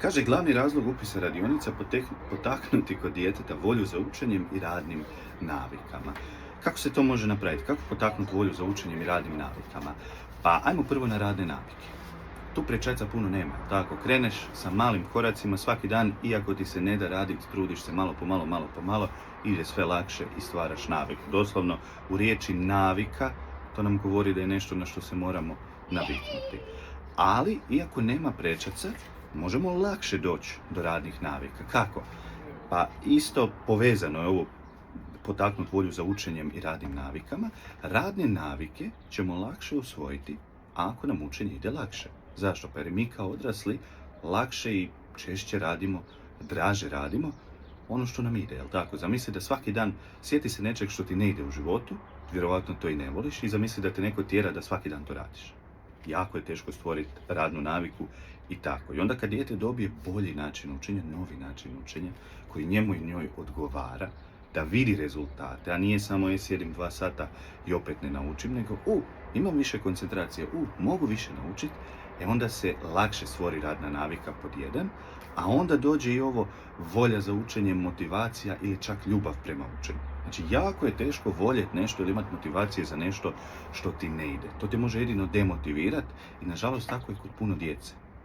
Kaže, glavni razlog upisa radionica potaknuti kod djeteta volju za učenjem i radnim navikama. Kako se to može napraviti? Kako potaknuti volju za učenjem i radnim navikama? Pa ajmo prvo na radne navike. Tu prečaca puno nema, tako? Kreneš sa malim koracima svaki dan, iako ti se ne da raditi, trudiš se malo po malo, ide sve lakše i stvaraš naviku. Doslovno, u riječi navika, to nam govori da je nešto na što se moramo naviknuti. Ali, iako nema prečaca, možemo lakše doći do radnih navika. Kako? Pa isto povezano je ovo potaknuti volju za učenjem i radnim navikama. Radne navike ćemo lakše usvojiti ako nam učenje ide lakše. Zašto? Pa jer mi kao odrasli lakše i češće radimo, draže radimo ono što nam ide, jel tako? Zamisli da svaki dan sjeti se nečeg što ti ne ide u životu, vjerovatno to i ne voliš, i zamisli da te neko tjera da svaki dan to radiš. Jako je teško stvoriti radnu naviku i tako. I onda kad dijete dobije bolji način učenja, novi način učenja, koji njemu i njoj odgovara, da vidi rezultate, a nije samo sjedim 2 sata i opet ne naučim, nego imam više koncentracije, mogu više naučiti, onda se lakše stvori radna navika pod jedan, a onda dođe i ovo volja za učenje, motivacija ili čak ljubav prema učenju. Znači, jako je teško voljeti nešto ili imati motivacije za nešto što ti ne ide. To te može jedino demotivirati i, nažalost, tako je kod puno djece.